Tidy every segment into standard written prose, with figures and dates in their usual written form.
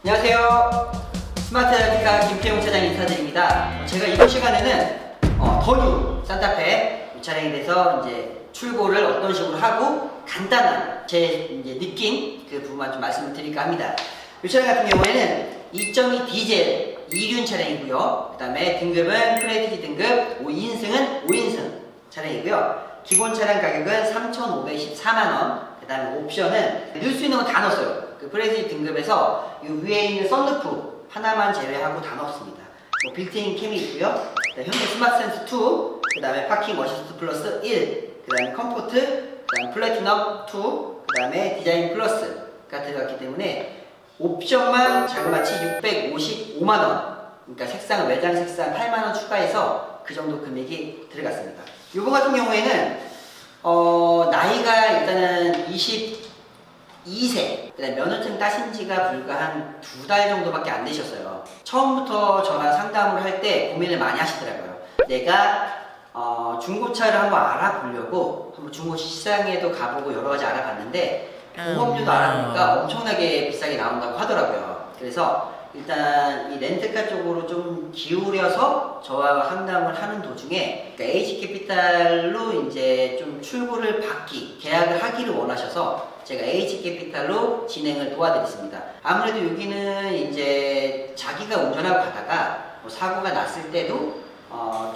안녕하세요. 스마트 엘리카 김태용 차장 인사드립니다. 제가 이번 시간에는 더 뉴 산타페 이 차량에 대해서 이제 출고를 어떤 식으로 하고 간단한 제 이제 느낌 그 부분만 좀 말씀을 드릴까 합니다. 이 차량 같은 경우에는 2.2 디젤 2륜 차량이고요. 그 다음에 등급은 프레티지 등급 5인승은 5인승 차량이고요. 기본 차량 가격은 3,514만원. 그 다음에 옵션은 넣을 수 있는 건 다 넣었어요. 그 프레티지 등급에서 이 위에 있는 썬루프 하나만 제외하고 다 넣었습니다. 뭐 빌트인 캠이 있고요. 현대 스마트 센스 2, 그 다음에 파킹 어시스트 플러스 1, 그 다음에 컴포트, 그 다음에 플래티넘 2, 그 다음에 디자인 플러스가 들어갔기 때문에 옵션만 자그마치 655만원. 그러니까 색상, 외장 색상 8만원 추가해서 그 정도 금액이 들어갔습니다. 요거 같은 경우에는 나이가 일단은 22세, 그다음에 면허증 따신 지가 불과 한 2달 정도밖에 안 되셨어요. 처음부터 저랑 상담을 할 때 고민을 많이 하시더라고요. 내가 중고차를 한번 알아보려고 한번 중고 시장에도 가보고 여러 가지 알아봤는데 보험료도 알아보니까 엄청나게 비싸게 나온다고 하더라고요. 그래서 일단 이 렌트카 쪽으로 좀 기울여서 저와 상담을 하는 도중에 그러니까 H캐피탈로 이제 좀 출고를 받기, 계약을 하기를 원하셔서 제가 H캐피탈로 진행을 도와드렸습니다. 아무래도 여기는 이제 자기가 운전하고 가다가 뭐 사고가 났을 때도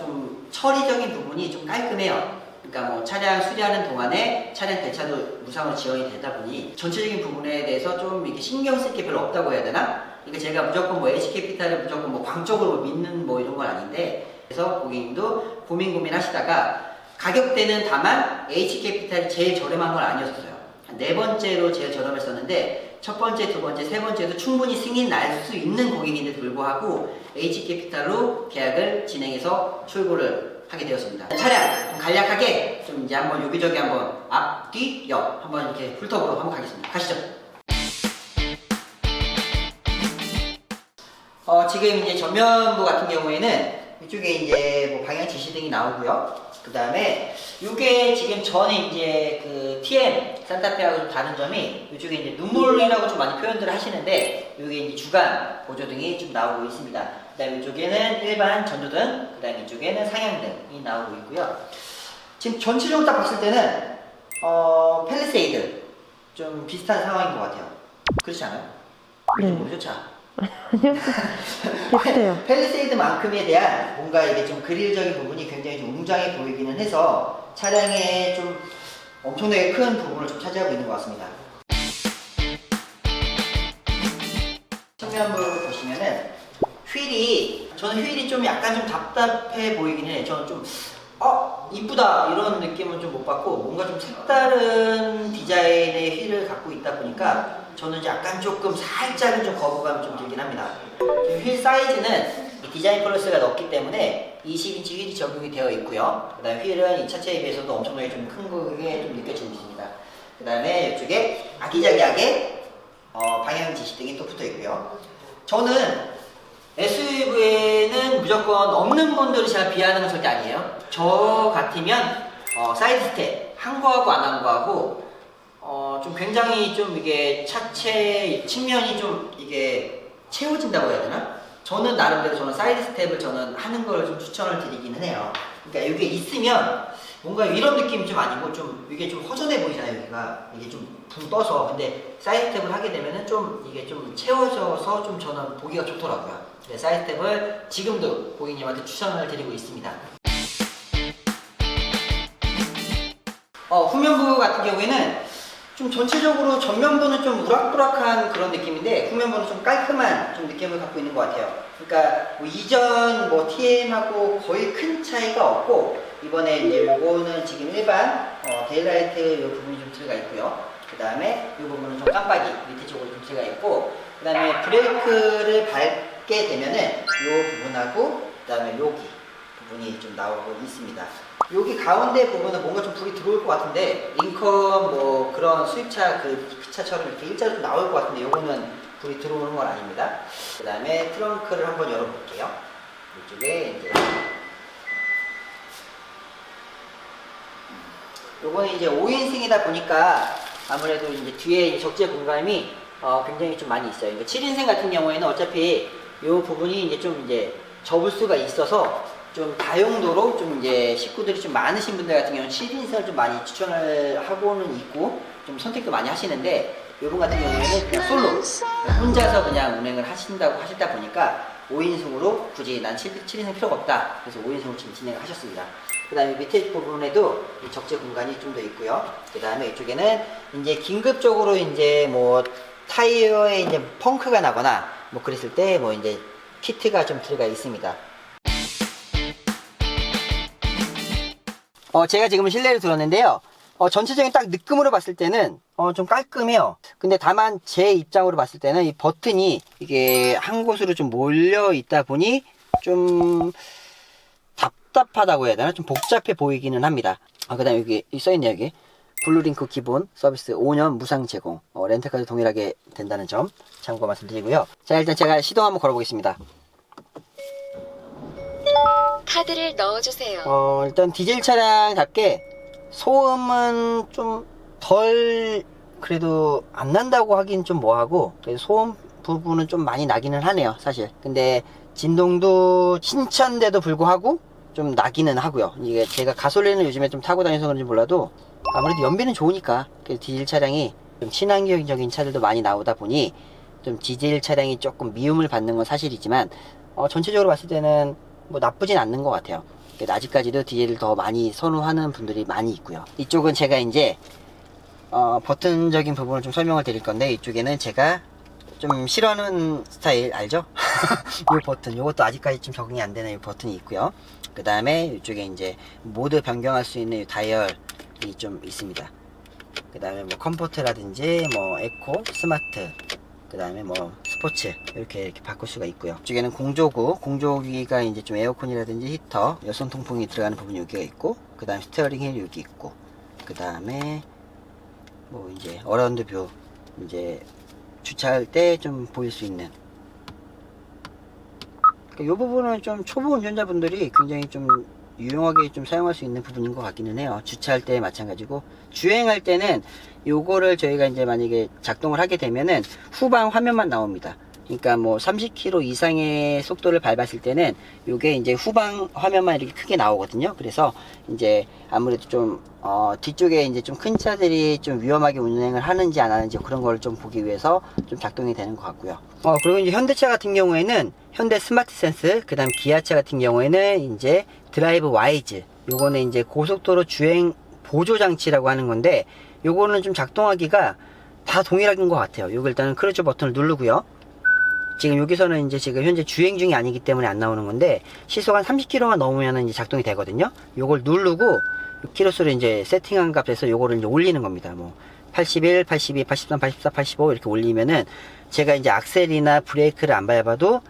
좀 처리적인 부분이 좀 깔끔해요. 그러니까 뭐 차량 수리하는 동안에 차량 대차도 무상으로 지원이 되다 보니 전체적인 부분에 대해서 좀 이렇게 신경 쓸 게 별로 없다고 해야 되나? 그러니까 제가 무조건 뭐 H캐피탈을 무조건 뭐 광적으로 믿는 뭐 이런 건 아닌데, 그래서 고객님도 고민하시다가 가격대는 다만 H캐피탈이 제일 저렴한 건 아니었어요. 네 번째로 제일 저렴했었는데 첫 번째, 두 번째, 세 번째도 충분히 승인 날 수 있는 고객인데 불구하고 H캐피탈로 계약을 진행해서 출고를 하게 되었습니다. 차량 좀 간략하게 좀 이제 한번 여기저기 한번 앞, 뒤, 옆 한번 이렇게 훑어보러 한번 가겠습니다. 가시죠. 지금 이제 전면부 같은 경우에는 이쪽에 이제 뭐 방향 지시등이 나오고요. 그 다음에 이게 지금 전에 이제 그 TM 산타페하고 좀 다른 점이 이쪽에 이제 눈물이라고 좀 많이 표현들을 하시는데 이게 이제 주간 보조등이 좀 나오고 있습니다. 그 다음에 이쪽에는 일반 전조등, 그 다음에 이쪽에는 상향등이 나오고 있고요. 지금 전체적으로 딱 봤을 때는 팰리세이드 좀 비슷한 상황인 것 같아요. 그렇지 않아요? 네. 모르죠, 차? 아니요. 비슷해요. 팰리세이드만큼에 대한 뭔가 이게 좀 그릴적인 부분이 굉장히 좀 웅장해 보이기는 해서 차량의 좀 엄청나게 큰 부분을 좀 차지하고 있는 것 같습니다. 측면부를 보시면은 저는 휠이 좀 약간 좀 답답해 보이긴 해요. 저는 좀 이쁘다 이런 느낌은 좀 못 받고 뭔가 좀 색다른 디자인의 휠을 갖고 있다 보니까 저는 약간 조금 살짝은 좀 거부감이 좀 들긴 합니다. 휠 사이즈는 디자인 플러스가 넣었기 때문에 20인치 휠이 적용이 되어 있고요. 그 다음에 휠은 이 차체에 비해서도 엄청나게 좀 큰 거에 좀 느껴지고 있습니다. 그 다음에 이쪽에 아기자기하게 방향 지시등이 또 붙어 있고요. 저는 SUV에는 무조건 없는 분들이 제가 비하하는 건 절대 아니에요. 저 같으면 사이드 스텝 한 거하고 안 한 거하고 좀 굉장히 좀 이게 차체 측면이 좀 이게 채워진다고 해야 되나? 저는 나름대로 저는 사이드 스텝을 저는 하는 걸 좀 추천을 드리기는 해요. 그러니까 이게 있으면 뭔가 이런 느낌이 좀 아니고 좀 이게 좀 허전해 보이잖아요. 여기가 이게 좀 붕 떠서. 근데 사이드 스텝을 하게 되면은 좀 이게 좀 채워져서 좀 저는 보기가 좋더라고요. 네, 사이드 스텝을 지금도 고객님한테 추천을 드리고 있습니다. 후면부 같은 경우에는 좀 전체적으로 전면부는 좀 우락부락한 그런 느낌인데 후면부는 좀 깔끔한 좀 느낌을 갖고 있는 것 같아요. 그러니까 뭐 이전 뭐 TM하고 거의 큰 차이가 없고 이번에 이제 요거는 지금 일반 데일라이트 요 부분이 좀 들어가 있고요. 그 다음에 이 부분은 좀 깜빡이 밑에 쪽으로 좀 들어가 있고 그 다음에 브레이크를 밟게 되면은 이 부분하고 그 다음에 여기 부분이 좀 나오고 있습니다. 여기 가운데 부분은 뭔가 좀 불이 들어올 것 같은데 링컨 뭐 그런 수입차 그 차처럼 이렇게 일자로 좀 나올 것 같은데 요거는 불이 들어오는 건 아닙니다. 그 다음에 트렁크를 한번 열어볼게요. 이쪽에 이제 요거는 이제 5인승이다 보니까 아무래도 이제 뒤에 적재 공간이 굉장히 좀 많이 있어요. 그러니까 7인승 같은 경우에는 어차피 이 부분이 이제 좀 이제 접을 수가 있어서 좀 다용도로 좀 이제 식구들이 좀 많으신 분들 같은 경우는 7인승을 좀 많이 추천을 하고는 있고 좀 선택도 많이 하시는데 이분 같은 경우에는 그냥 솔로 혼자서 그냥 운행을 하신다고 하시다 보니까 5인승으로 굳이 난 7인승 필요가 없다. 그래서 5인승으로 지금 진행을 하셨습니다. 그 다음에 밑에 부분에도 이 적재 공간이 좀 더 있고요. 그 다음에 이쪽에는 이제 긴급적으로 이제 뭐 타이어에 이제 펑크가 나거나 뭐 그랬을 때 뭐 이제 키트가 좀 들어가 있습니다. 제가 지금 실내를 들었는데요. 전체적인 딱 느낌으로 봤을 때는 좀 깔끔해요. 근데 다만 제 입장으로 봤을 때는 이 버튼이 이게 한 곳으로 좀 몰려 있다 보니 좀 답답하다고 해야 되나? 좀 복잡해 보이기는 합니다. 그 다음에 여기 써있네요. 여기 블루링크 기본 서비스 5년 무상 제공, 렌터카도 동일하게 된다는 점 참고 말씀드리고요. 자, 일단 제가 시동 한번 걸어보겠습니다. 카드를 넣어주세요. 일단 디젤 차량답게 소음은 좀 덜 그래도 안 난다고 하긴 좀 뭐하고, 그래도 소음 부분은 좀 많이 나기는 하네요, 사실. 근데 진동도 신차인데도 불구하고 좀 나기는 하고요. 이게 제가 가솔린을 요즘에 좀 타고 다녀서 그런지 몰라도 아무래도 연비는 좋으니까 디젤 차량이 좀 친환경적인 차들도 많이 나오다 보니 좀 디젤 차량이 조금 미움을 받는 건 사실이지만 전체적으로 봤을 때는 뭐 나쁘진 않는 것 같아요. 아직까지도 디젤을 더 많이 선호하는 분들이 많이 있고요. 이쪽은 제가 이제 버튼적인 부분을 좀 설명을 드릴 건데, 이쪽에는 제가 좀 싫어하는 스타일 알죠? 이 버튼, 이것도 아직까지 좀 적응이 안 되는 이 버튼이 있고요. 그 다음에 이쪽에 이제 모드 변경할 수 있는 이 다이얼이 좀 있습니다. 그 다음에 뭐 컴포트라든지 뭐 에코, 스마트, 그 다음에 뭐 스포츠 이렇게 바꿀 수가 있고요. 이쪽에는 공조기가 이제 좀 에어컨이라든지 히터, 여성 통풍이 들어가는 부분이 여기가 있고, 그 다음에 스티어링 휠 여기 있고, 그 다음에 뭐 이제 어라운드 뷰, 이제 주차할 때 좀 보일 수 있는, 이 부분은 좀 초보 운전자분들이 굉장히 좀 유용하게 좀 사용할 수 있는 부분인 것 같기는 해요. 주차할 때 마찬가지고, 주행할 때는 요거를 저희가 이제 만약에 작동을 하게 되면은 후방 화면만 나옵니다. 그러니까 뭐 30km 이상의 속도를 밟았을 때는 요게 이제 후방 화면만 이렇게 크게 나오거든요. 그래서 이제 아무래도 좀 뒤쪽에 이제 좀 큰 차들이 좀 위험하게 운행을 하는지 안 하는지 그런 걸 좀 보기 위해서 좀 작동이 되는 것 같고요. 그리고 이제 현대차 같은 경우에는 현대 스마트 센스, 그 다음 기아차 같은 경우에는 이제 드라이브 와이즈, 요거는 이제 고속도로 주행 보조 장치라고 하는 건데, 요거는 좀 작동하기가 다 동일한 것 같아요. 요거 일단은 크루즈 버튼을 누르고요. 지금 여기서는 이제 지금 현재 주행 중이 아니기 때문에 안 나오는 건데, 시속 한 30km만 넘으면 이제 작동이 되거든요. 요걸 누르고 키로수를 이제 세팅한 값에서 요거를 이제 올리는 겁니다. 뭐 81, 82, 83, 84, 85 이렇게 올리면은 제가 이제 악셀이나 브레이크를 안 밟아도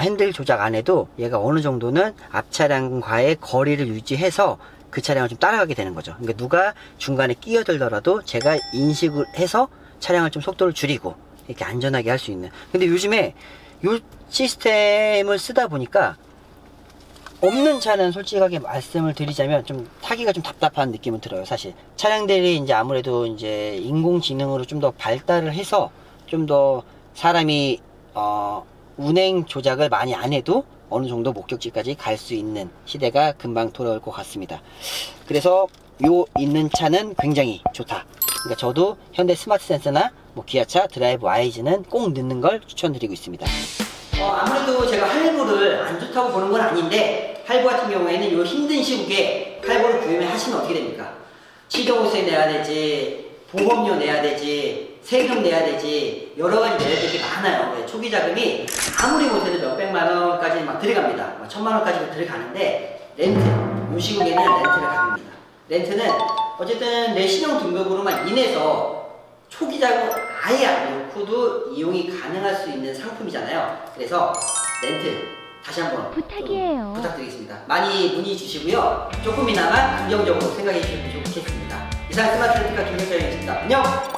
핸들 조작 안 해도 얘가 어느 정도는 앞 차량과의 거리를 유지해서 그 차량을 좀 따라가게 되는 거죠. 그러니까 누가 중간에 끼어들더라도 제가 인식을 해서 차량을 좀 속도를 줄이고 이렇게 안전하게 할 수 있는. 근데 요즘에 이 시스템을 쓰다 보니까 없는 차는 솔직하게 말씀을 드리자면 좀 타기가 좀 답답한 느낌은 들어요. 사실 차량들이 이제 아무래도 이제 인공지능으로 좀 더 발달을 해서 좀 더 사람이 운행 조작을 많이 안 해도 어느 정도 목적지까지 갈 수 있는 시대가 금방 돌아올 것 같습니다. 그래서 요 있는 차는 굉장히 좋다. 그러니까 저도 현대 스마트 센서나 뭐 기아차 드라이브 와이즈는 꼭 넣는 걸 추천드리고 있습니다. 아무래도 제가 할부를 안 좋다고 보는 건 아닌데, 할부 같은 경우에는 요 힘든 시국에 할부를 구입을 하시면 어떻게 됩니까? 시정세 내야 되지, 보험료 내야 되지, 세금 내야 되지, 여러 가지 내야 될 게 많아요. 초기 자금이 아무리 못해도 몇백만 원까지 막 들어갑니다. 1000만 원까지도 들어가는데, 렌트, 요 시국에는 렌트를 갑니다. 렌트는 어쨌든 내 신용 등급으로만 인해서 초기 자금 아예 안 넣고도 이용이 가능할 수 있는 상품이잖아요. 그래서 렌트 다시 한번 부탁이에요. 부탁드리겠습니다. 많이 문의 주시고요. 조금이나마 긍정적으로 생각해 주시면 좋겠습니다. 이상 스마트 렌트카 김현철이었습니다. 안녕!